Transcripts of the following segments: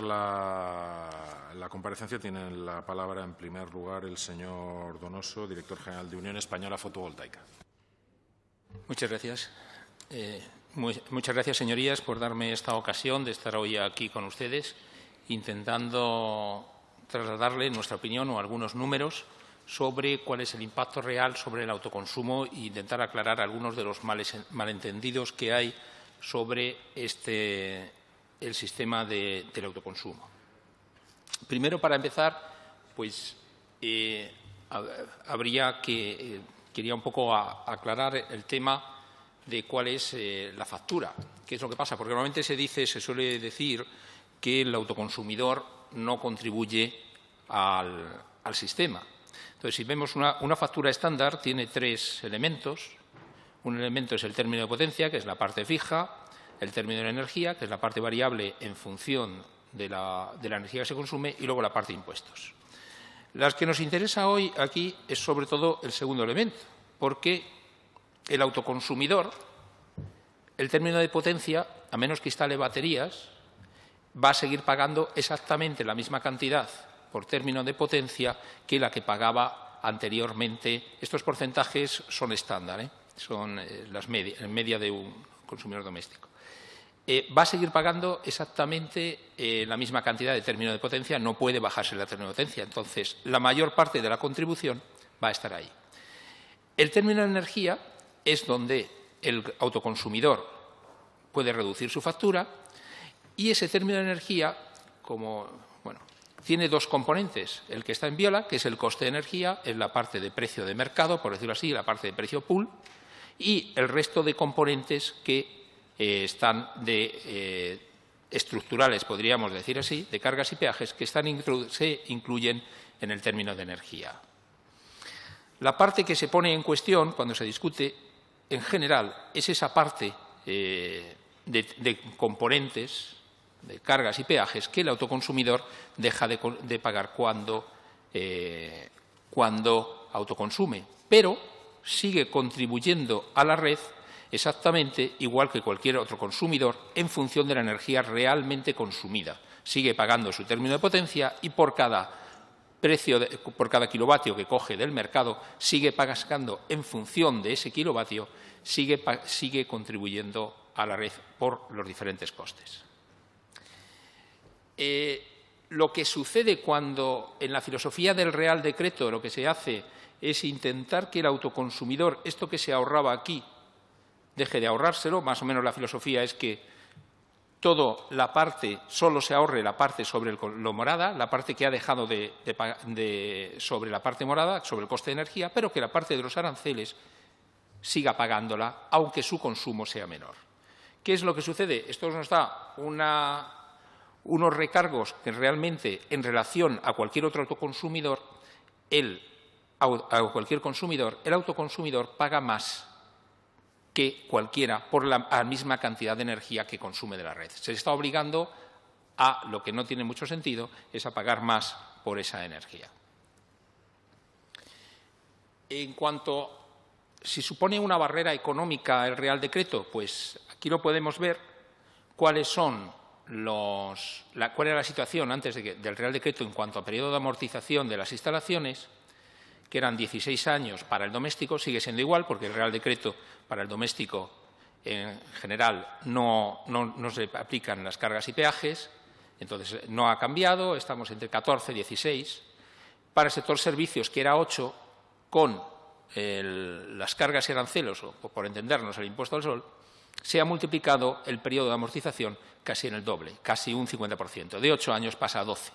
la comparecencia tiene la palabra, en primer lugar, el señor Donoso, director general de Unión Española Fotovoltaica. Muchas gracias. Muchas gracias, señorías, por darme esta ocasión de estar hoy aquí con ustedes, intentando trasladarle nuestra opinión o algunos números sobre cuál es el impacto real sobre el autoconsumo e intentar aclarar algunos de los malentendidos que hay sobre el sistema del autoconsumo. Primero, para empezar, pues quería un poco aclarar el tema de cuál es la factura, qué es lo que pasa, porque normalmente se suele decir que el autoconsumidor no contribuye al sistema. Entonces, si vemos una factura estándar, tiene tres elementos. Un elemento es el término de potencia, que es la parte fija, el término de la energía, que es la parte variable en función de la energía que se consume, y luego la parte de impuestos. Las que nos interesa hoy aquí es sobre todo el segundo elemento, porque el autoconsumidor, el término de potencia, a menos que instale baterías, va a seguir pagando exactamente la misma cantidad por término de potencia que la que pagaba anteriormente. Estos porcentajes son estándar, son en media de un consumidor doméstico. Va a seguir pagando exactamente la misma cantidad de término de potencia, no puede bajarse la término de potencia. Entonces, la mayor parte de la contribución va a estar ahí. El término de energía es donde el autoconsumidor puede reducir su factura y ese término de energía, tiene dos componentes. El que está en viola, que es el coste de energía, es la parte de precio de mercado, por decirlo así, la parte de precio pool, y el resto de componentes que están estructurales, podríamos decir así, de cargas y peajes, que se incluyen en el término de energía. La parte que se pone en cuestión cuando se discute, en general, es esa parte de componentes, de cargas y peajes, que el autoconsumidor deja de pagar cuando autoconsume, pero sigue contribuyendo a la red exactamente igual que cualquier otro consumidor en función de la energía realmente consumida. Sigue pagando su término de potencia y por cada kilovatio que coge del mercado sigue pagando en función de ese kilovatio, sigue contribuyendo a la red por los diferentes costes. Lo que sucede cuando en la filosofía del Real Decreto lo que se hace es intentar que el autoconsumidor, esto que se ahorraba aquí, deje de ahorrárselo. Más o menos la filosofía es que solo se ahorre la parte sobre lo morada, la parte que ha dejado sobre la parte morada, sobre el coste de energía, pero que la parte de los aranceles siga pagándola, aunque su consumo sea menor. ¿Qué es lo que sucede? Esto nos da unos recargos que realmente, en relación a cualquier otro autoconsumidor, el autoconsumidor paga más que cualquiera por la misma cantidad de energía que consume de la red. Se está obligando a, lo que no tiene mucho sentido, es a pagar más por esa energía. En cuanto si supone una barrera económica el Real Decreto, pues aquí lo podemos ver cuál era la situación antes del Real Decreto en cuanto a periodo de amortización de las instalaciones, que eran 16 años para el doméstico. Sigue siendo igual, porque el Real Decreto para el doméstico en general no se aplican las cargas y peajes, entonces no ha cambiado, estamos entre 14 y 16. Para el sector servicios, que era 8, con las cargas y arancelos, o por entendernos el impuesto al sol, se ha multiplicado el periodo de amortización casi en el doble, casi un 50%. De 8 años pasa a 12.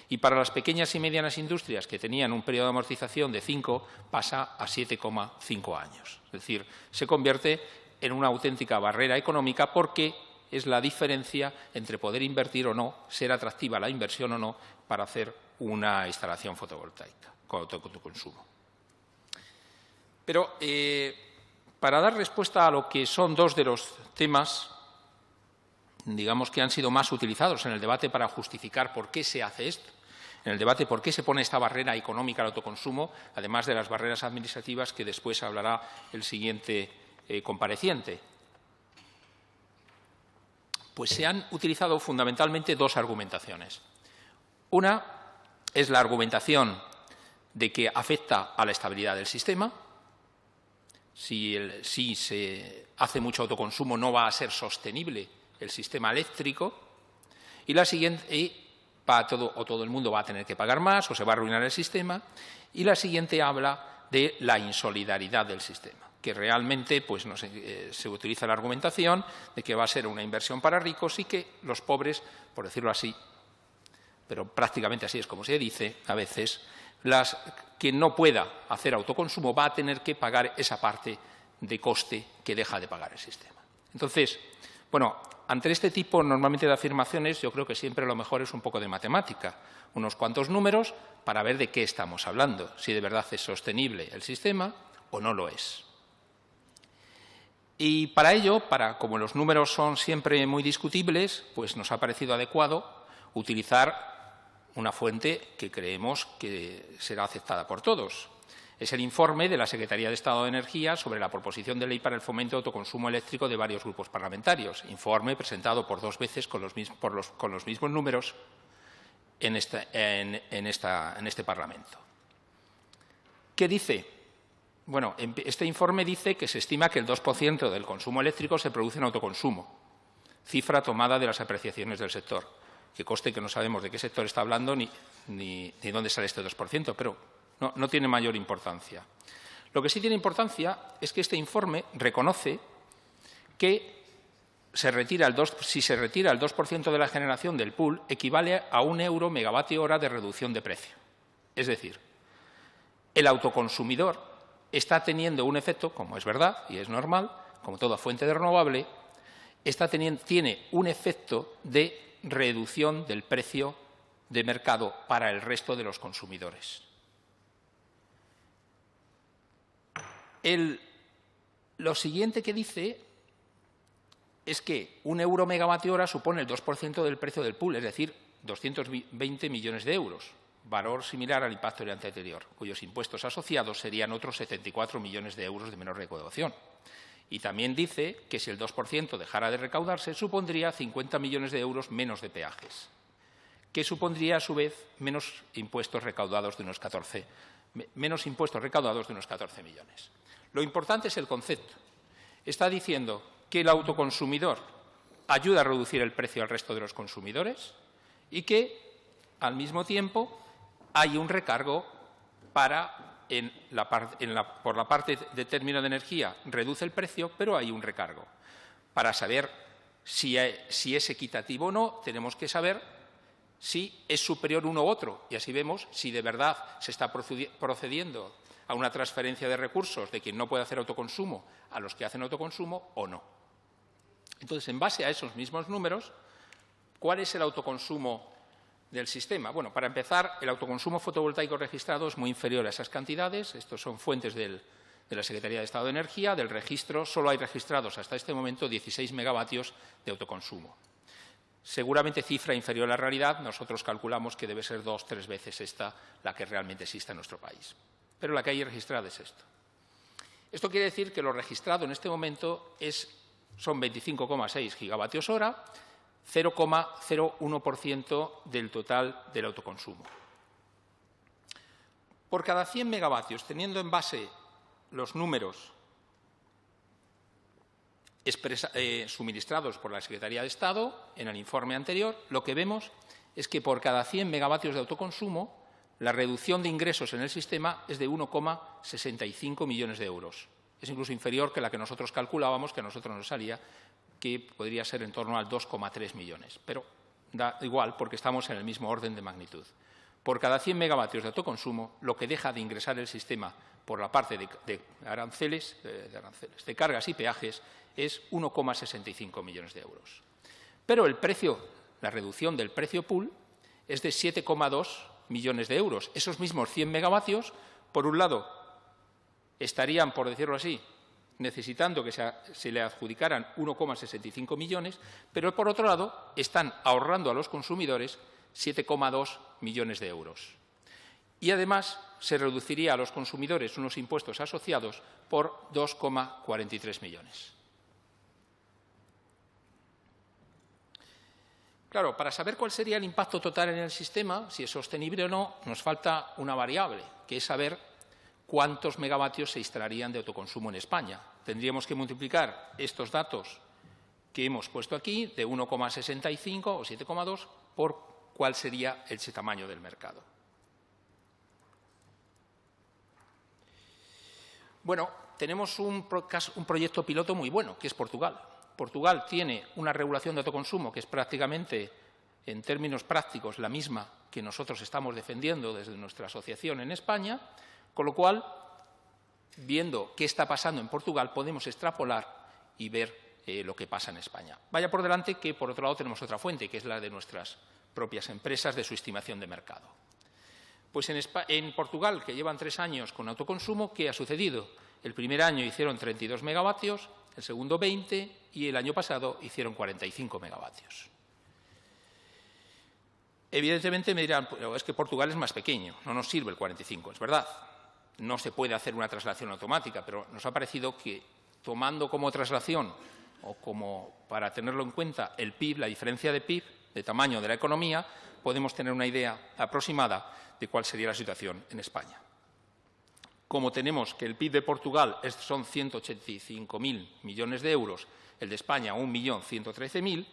Y para las pequeñas y medianas industrias, que tenían un periodo de amortización de 5, pasa a 7,5 años. Es decir, se convierte en una auténtica barrera económica, porque es la diferencia entre poder invertir o no, ser atractiva la inversión o no, para hacer una instalación fotovoltaica con autoconsumo. Pero para dar respuesta a lo que son dos de los temas, digamos, que han sido más utilizados en el debate para justificar por qué se hace esto, en el debate por qué se pone esta barrera económica al autoconsumo, además de las barreras administrativas que después hablará el siguiente compareciente. Pues se han utilizado fundamentalmente dos argumentaciones. Una es la argumentación de que afecta a la estabilidad del sistema. Si se hace mucho autoconsumo, no va a ser sostenible el sistema eléctrico. Y la siguiente, todo el mundo va a tener que pagar más o se va a arruinar el sistema. Y la siguiente habla de la insolidaridad del sistema, que realmente pues, se utiliza la argumentación de que va a ser una inversión para ricos y que los pobres, por decirlo así, pero prácticamente así es como se dice a veces, quien no pueda hacer autoconsumo va a tener que pagar esa parte de coste que deja de pagar el sistema. Entonces, bueno, ante este tipo normalmente de afirmaciones yo creo que siempre lo mejor es un poco de matemática, unos cuantos números para ver de qué estamos hablando, si de verdad es sostenible el sistema o no lo es. Y para ello, como los números son siempre muy discutibles, pues nos ha parecido adecuado utilizar una fuente que creemos que será aceptada por todos. Es el informe de la Secretaría de Estado de Energía sobre la proposición de ley para el fomento de autoconsumo eléctrico de varios grupos parlamentarios. Informe presentado por 2 veces con los mismos números en este Parlamento. ¿Qué dice? Bueno, este informe dice que se estima que el 2% del consumo eléctrico se produce en autoconsumo, cifra tomada de las apreciaciones del sector. Que conste que no sabemos de qué sector está hablando ni dónde sale este 2%, pero no tiene mayor importancia. Lo que sí tiene importancia es que este informe reconoce que si se retira el 2% de la generación del pool, equivale a 1 euro megavatio hora de reducción de precio. Es decir, el autoconsumidor está teniendo un efecto, como es verdad y es normal, como toda fuente de renovable, tiene un efecto de reducción del precio de mercado para el resto de los consumidores. Lo siguiente que dice es que 1 euro megavatio hora supone el 2% del precio del pool, es decir, 220 millones de euros, valor similar al impacto del anterior, cuyos impuestos asociados serían otros 74 millones de euros de menor recaudación. Y también dice que si el 2% dejara de recaudarse, supondría 50 millones de euros menos de peajes, que supondría, a su vez, menos impuestos recaudados de unos 14 millones. Lo importante es el concepto. Está diciendo que el autoconsumidor ayuda a reducir el precio al resto de los consumidores y que, al mismo tiempo, hay un recargo por la parte de término de energía reduce el precio, pero hay un recargo. Para saber si es equitativo o no, tenemos que saber si es superior uno u otro y así vemos si de verdad se está procediendo a una transferencia de recursos de quien no puede hacer autoconsumo a los que hacen autoconsumo o no. Entonces, en base a esos mismos números, ¿cuál es el autoconsumo del sistema? Bueno, para empezar, el autoconsumo fotovoltaico registrado es muy inferior a esas cantidades. Estos son fuentes de la Secretaría de Estado de Energía. Del registro, solo hay registrados hasta este momento 16 megavatios de autoconsumo. Seguramente cifra inferior a la realidad. Nosotros calculamos que debe ser 2 o 3 veces esta la que realmente existe en nuestro país. Pero la que hay registrada es esto. Esto quiere decir que lo registrado en este momento son 25,6 gigavatios hora, 0,01% del total del autoconsumo. Por cada 100 megavatios, teniendo en base los números suministrados por la Secretaría de Estado en el informe anterior, lo que vemos es que por cada 100 megavatios de autoconsumo, la reducción de ingresos en el sistema es de 1,65 millones de euros. Es incluso inferior que la que nosotros calculábamos, que a nosotros nos salía, que podría ser en torno al 2,3 millones. Pero da igual porque estamos en el mismo orden de magnitud. Por cada 100 megavatios de autoconsumo, lo que deja de ingresar el sistema por la parte de aranceles, de cargas y peajes, es 1,65 millones de euros. Pero la reducción del precio pool es de 7,2 millones de euros. Esos mismos 100 megavatios, por un lado, estarían, por decirlo así, necesitando que se le adjudicaran 1,65 millones, pero, por otro lado, están ahorrando a los consumidores 7,2 millones de euros. Y, además, se reduciría a los consumidores unos impuestos asociados por 2,43 millones. Claro, para saber cuál sería el impacto total en el sistema, si es sostenible o no, nos falta una variable, que es saber cuántos megavatios se instalarían de autoconsumo en España. Tendríamos que multiplicar estos datos que hemos puesto aquí, de 1,65 o 7,2, por cuál sería ese tamaño del mercado. Bueno, tenemos un proyecto piloto muy bueno, que es Portugal. Portugal tiene una regulación de autoconsumo que es prácticamente, en términos prácticos, la misma que nosotros estamos defendiendo desde nuestra asociación en España, con lo cual, viendo qué está pasando en Portugal, podemos extrapolar y ver lo que pasa en España. Vaya por delante que, por otro lado, tenemos otra fuente, que es la de nuestras propias empresas de su estimación de mercado. Pues en Portugal, que llevan 3 años con autoconsumo, ¿qué ha sucedido? El primer año hicieron 32 megavatios, el segundo 20 y el año pasado hicieron 45 megavatios. Evidentemente me dirán, pero es que Portugal es más pequeño, no nos sirve el 45, es verdad. No se puede hacer una traslación automática, pero nos ha parecido que tomando como traslación o como para tenerlo en cuenta el PIB, la diferencia de PIB, de tamaño de la economía, podemos tener una idea aproximada de cuál sería la situación en España. Como tenemos que el PIB de Portugal son 185.000 millones de euros, el de España 1.113.000,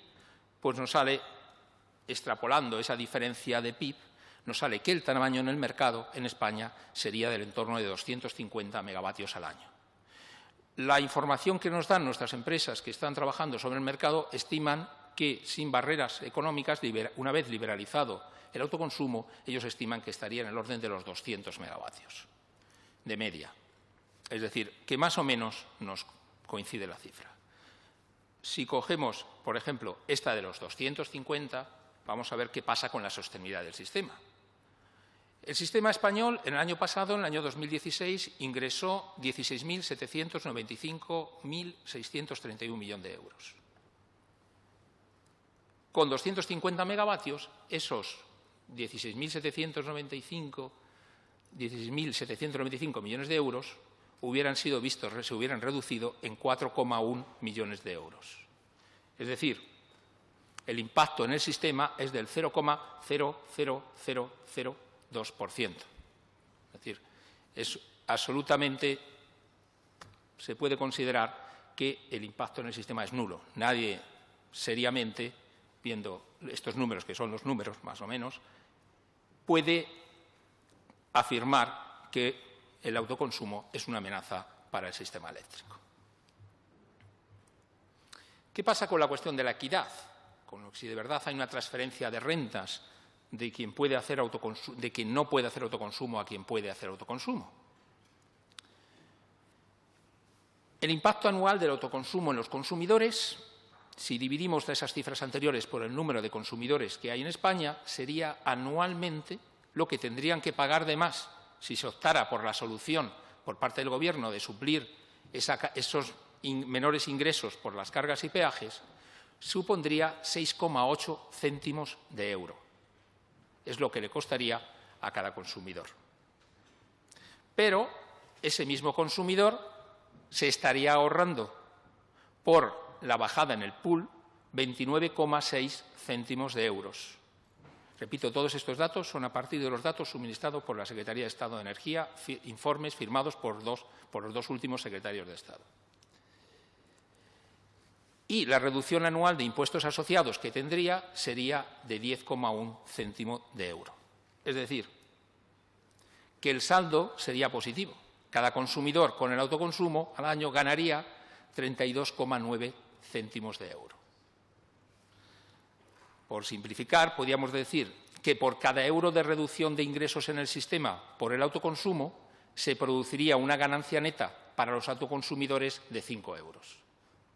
pues nos sale, extrapolando esa diferencia de PIB, nos sale que el tamaño en el mercado en España sería del entorno de 250 megavatios al año. La información que nos dan nuestras empresas que están trabajando sobre el mercado estiman que sin barreras económicas, una vez liberalizado el autoconsumo, ellos estiman que estaría en el orden de los 200 megavatios de media. Es decir, que más o menos nos coincide la cifra. Si cogemos, por ejemplo, esta de los 250, vamos a ver qué pasa con la sostenibilidad del sistema. El sistema español, en el año pasado, en el año 2016, ingresó 16.795.631 millones de euros. Con 250 megavatios, esos 16.795 millones de euros se hubieran reducido en 4,1 millones de euros. Es decir, el impacto en el sistema es del 0,00002%. Es decir, es absolutamente, se puede considerar que el impacto en el sistema es nulo. Nadie seriamente, viendo estos números, que son los números más o menos, puede afirmar que el autoconsumo es una amenaza para el sistema eléctrico. ¿Qué pasa con la cuestión de la equidad? Si de verdad hay una transferencia de rentas de quien puede hacer de quien no puede hacer autoconsumo a quien puede hacer autoconsumo. El impacto anual del autoconsumo en los consumidores, si dividimos esas cifras anteriores por el número de consumidores que hay en España, sería anualmente lo que tendrían que pagar de más si se optara por la solución por parte del Gobierno de suplir esos menores ingresos por las cargas y peajes, supondría 6,8 céntimos de euro. Es lo que le costaría a cada consumidor. Pero ese mismo consumidor se estaría ahorrando por la bajada en el pool 29,6 céntimos de euros. Repito, todos estos datos son a partir de los datos suministrados por la Secretaría de Estado de Energía, informes firmados por los dos últimos secretarios de Estado. Y la reducción anual de impuestos asociados que tendría sería de 10,1 céntimo de euro. Es decir, que el saldo sería positivo. Cada consumidor con el autoconsumo al año ganaría 32,9 céntimos de euro. Por simplificar, podríamos decir que por cada euro de reducción de ingresos en el sistema por el autoconsumo se produciría una ganancia neta para los autoconsumidores de 5 euros.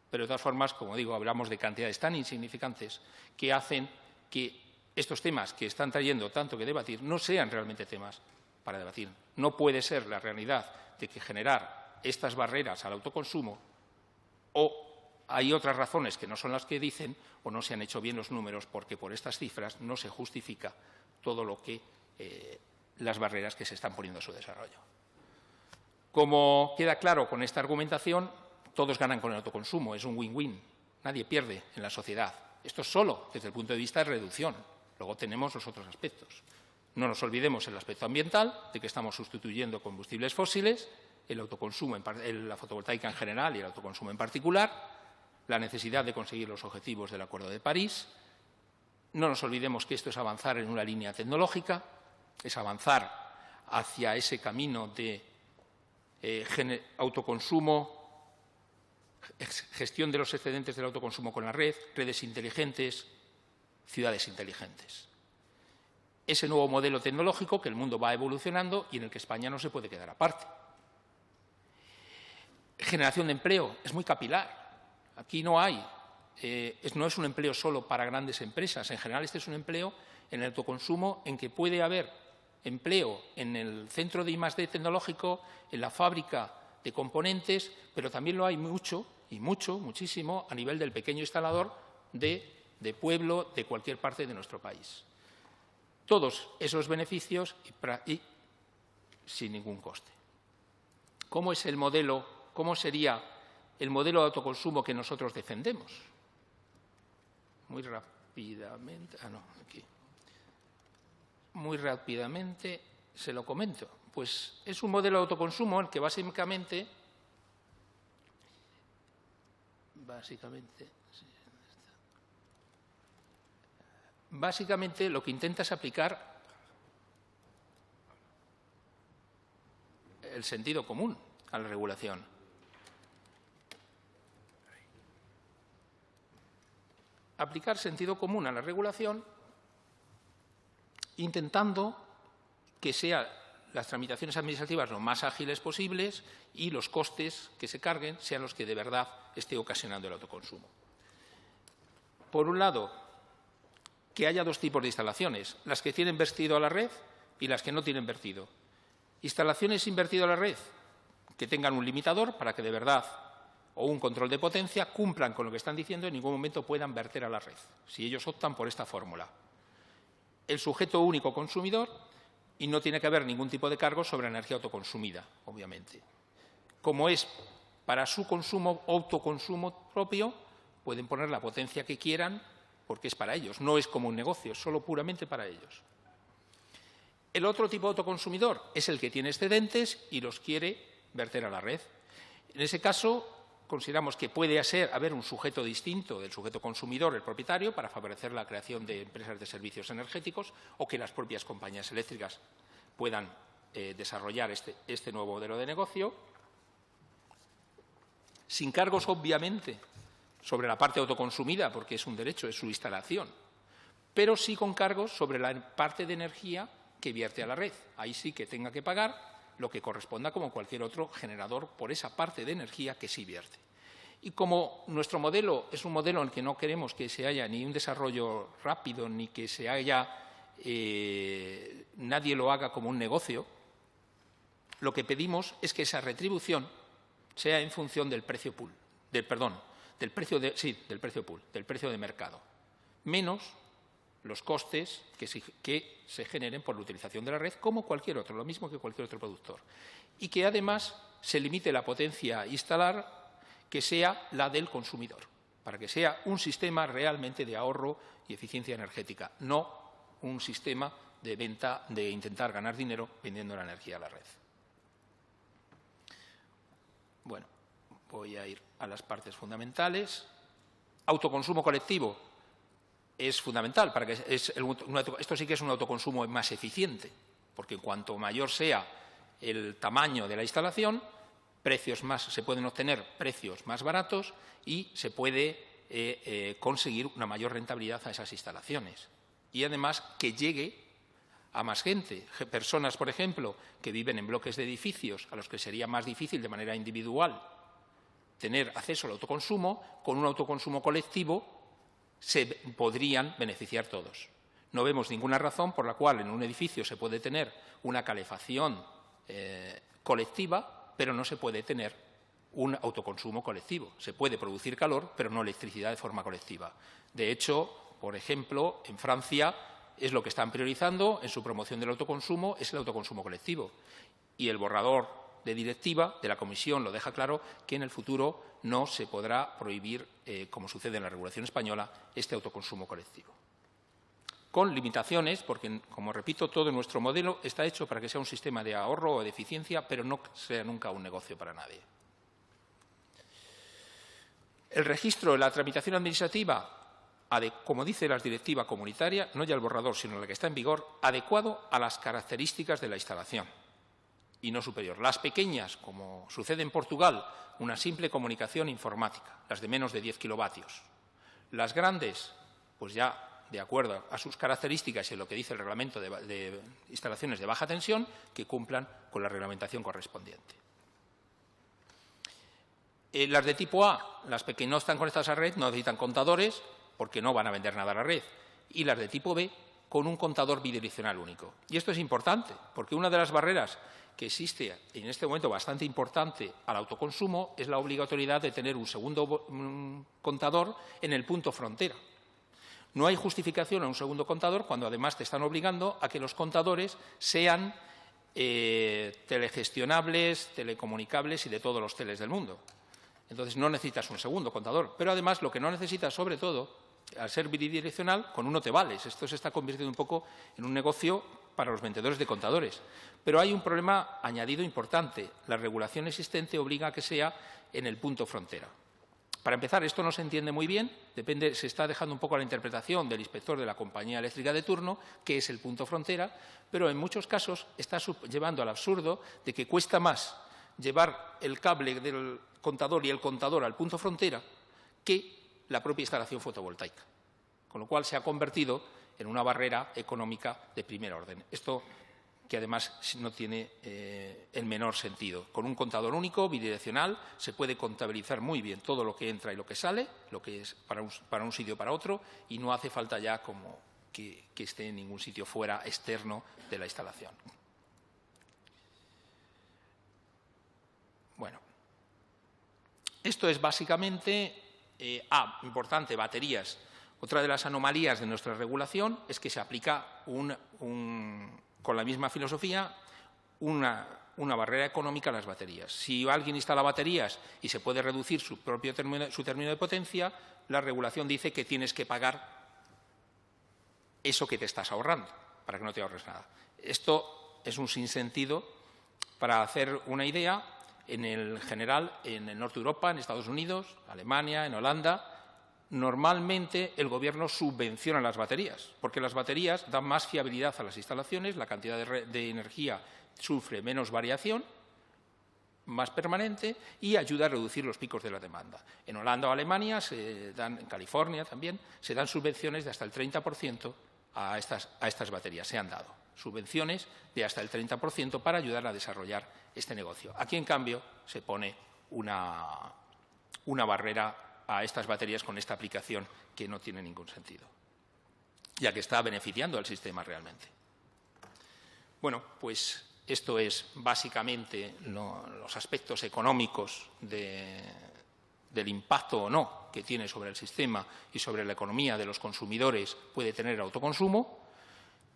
Pero de todas formas, como digo, hablamos de cantidades tan insignificantes que hacen que estos temas que están trayendo tanto que debatir no sean realmente temas para debatir. No puede ser la realidad de que generar estas barreras al autoconsumo, o hay otras razones que no son las que dicen, o no se han hecho bien los números porque por estas cifras no se justifica todo lo que las barreras que se están poniendo a su desarrollo. Como queda claro con esta argumentación, todos ganan con el autoconsumo, es un win-win, nadie pierde en la sociedad. Esto es solo desde el punto de vista de reducción. Luego tenemos los otros aspectos. No nos olvidemos el aspecto ambiental, de que estamos sustituyendo combustibles fósiles, el autoconsumo, la fotovoltaica en general y el autoconsumo en particular, la necesidad de conseguir los objetivos del Acuerdo de París. No nos olvidemos que esto es avanzar en una línea tecnológica, es avanzar hacia ese camino de autoconsumo, gestión de los excedentes del autoconsumo con la red, redes inteligentes, ciudades inteligentes. Ese nuevo modelo tecnológico que el mundo va evolucionando y en el que España no se puede quedar aparte. Generación de empleo es muy capilar. Aquí no hay, no es un empleo solo para grandes empresas. En general, este es un empleo en el autoconsumo en que puede haber empleo en el centro de I+D tecnológico, en la fábrica de componentes, pero también lo hay muchísimo a nivel del pequeño instalador de pueblo de cualquier parte de nuestro país. Todos esos beneficios y sin ningún coste. ¿Cómo es el modelo? ¿Cómo sería el modelo de autoconsumo que nosotros defendemos? Muy rápidamente, muy rápidamente se lo comento. Pues es un modelo de autoconsumo en el que básicamente lo que intenta es aplicar el sentido común a la regulación. Aplicar sentido común a la regulación intentando que sean las tramitaciones administrativas lo más ágiles posibles y los costes que se carguen sean los que de verdad esté ocasionando el autoconsumo. Por un lado, que haya dos tipos de instalaciones, las que tienen vertido a la red y las que no tienen vertido. Instalaciones sin vertido a la red que tengan un limitador para que de verdad o un control de potencia cumplan con lo que están diciendo y en ningún momento puedan verter a la red, si ellos optan por esta fórmula. El sujeto único consumidor y no tiene que haber ningún tipo de cargo sobre la energía autoconsumida, obviamente. Como es para su consumo, autoconsumo propio, pueden poner la potencia que quieran porque es para ellos, no es como un negocio, es solo puramente para ellos. El otro tipo de autoconsumidor es el que tiene excedentes y los quiere verter a la red. En ese caso, consideramos que puede haber un sujeto distinto del sujeto consumidor, el propietario, para favorecer la creación de empresas de servicios energéticos o que las propias compañías eléctricas puedan desarrollar este nuevo modelo de negocio, sin cargos, obviamente, sobre la parte autoconsumida, porque es un derecho, es su instalación, pero sí con cargos sobre la parte de energía que vierte a la red. Ahí sí que tenga que pagar lo que corresponda como cualquier otro generador por esa parte de energía que sí vierte. Y como nuestro modelo es un modelo en el que no queremos que se haya ni un desarrollo rápido ni que se haya nadie lo haga como un negocio, lo que pedimos es que esa retribución sea en función del precio pool, del precio de mercado, menos los costes que se generen por la utilización de la red, como cualquier otro, lo mismo que cualquier otro productor. Y que, además, se limite la potencia a instalar que sea la del consumidor, para que sea un sistema realmente de ahorro y eficiencia energética, no un sistema de venta, de intentar ganar dinero vendiendo la energía a la red. Bueno, voy a ir a las partes fundamentales. Autoconsumo colectivo. Es fundamental para que esto sí que es un autoconsumo más eficiente, porque cuanto mayor sea el tamaño de la instalación, se pueden obtener precios más baratos y se puede conseguir una mayor rentabilidad a esas instalaciones. Y además que llegue a más gente. Personas, por ejemplo, que viven en bloques de edificios a los que sería más difícil de manera individual tener acceso al autoconsumo, con un autoconsumo colectivo se podrían beneficiar todos. No vemos ninguna razón por la cual en un edificio se puede tener una calefacción colectiva, pero no se puede tener un autoconsumo colectivo. Se puede producir calor, pero no electricidad de forma colectiva. De hecho, por ejemplo, en Francia es lo que están priorizando en su promoción del autoconsumo, es el autoconsumo colectivo. Y el borrador de directiva de la Comisión lo deja claro que en el futuro no se podrá prohibir, como sucede en la regulación española, este autoconsumo colectivo. Con limitaciones, porque, como repito, todo nuestro modelo está hecho para que sea un sistema de ahorro o de eficiencia, pero no sea nunca un negocio para nadie. El registro, la tramitación administrativa, como dice la directiva comunitaria, no ya el borrador, sino la que está en vigor, adecuado a las características de la instalación y no superior. Las pequeñas, como sucede en Portugal, una simple comunicación informática, las de menos de 10 kilovatios. Las grandes, pues ya de acuerdo a sus características y a lo que dice el reglamento de instalaciones de baja tensión, que cumplan con la reglamentación correspondiente. Las de tipo A, las que no están conectadas a red, no necesitan contadores porque no van a vender nada a la red. Y las de tipo B, con un contador bidireccional único. Y esto es importante, porque una de las barreras que existe en este momento bastante importante al autoconsumo es la obligatoriedad de tener un segundo contador en el punto frontera. No hay justificación a un segundo contador cuando además te están obligando a que los contadores sean telegestionables, telecomunicables y de todos los teles del mundo. Entonces no necesitas un segundo contador. Pero además lo que no necesitas, sobre todo, al ser bidireccional, con uno te vales. Esto se está convirtiendo un poco en un negocio para los vendedores de contadores. Pero hay un problema añadido importante. La regulación existente obliga a que sea en el punto frontera. Para empezar, esto no se entiende muy bien, se está dejando un poco a la interpretación del inspector de la compañía eléctrica de turno, que es el punto frontera, pero en muchos casos está llevando al absurdo de que cuesta más llevar el cable del contador y el contador al punto frontera que la propia instalación fotovoltaica, con lo cual se ha convertido en una barrera económica de primer orden. Esto que además no tiene el menor sentido. Con un contador único, bidireccional, se puede contabilizar muy bien todo lo que entra y lo que sale, lo que es para un sitio o para otro, y no hace falta ya como que esté en ningún sitio fuera, externo de la instalación. Bueno, esto es básicamente, importante, baterías. Otra de las anomalías de nuestra regulación es que se aplica con la misma filosofía una barrera económica a las baterías. Si alguien instala baterías y se puede reducir su término de potencia, la regulación dice que tienes que pagar eso que te estás ahorrando, para que no te ahorres nada. Esto es un sinsentido. Para hacer una idea, en el general, en el norte de Europa, en Estados Unidos, Alemania, en Holanda, normalmente el Gobierno subvenciona las baterías, porque las baterías dan más fiabilidad a las instalaciones, la cantidad de energía sufre menos variación, más permanente, y ayuda a reducir los picos de la demanda. En Holanda o Alemania, en California también, se dan subvenciones de hasta el 30% a estas baterías. Se han dado subvenciones de hasta el 30% para ayudar a desarrollar este negocio. Aquí, en cambio, se pone una barrera a estas baterías con esta aplicación que no tiene ningún sentido, ya que está beneficiando al sistema realmente. Bueno, pues esto es básicamente los aspectos económicos del impacto o no que tiene sobre el sistema y sobre la economía de los consumidores puede tener el autoconsumo.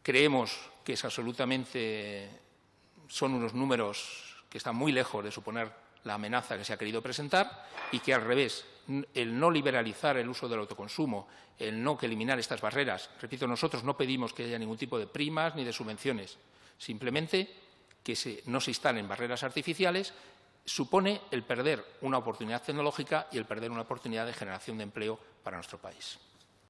Creemos que son unos números que están muy lejos de suponer la amenaza que se ha querido presentar y que, al revés, el no liberalizar el uso del autoconsumo, el no eliminar estas barreras. Repito, nosotros no pedimos que haya ningún tipo de primas ni de subvenciones, simplemente que no se instalen barreras artificiales, supone el perder una oportunidad tecnológica y el perder una oportunidad de generación de empleo para nuestro país.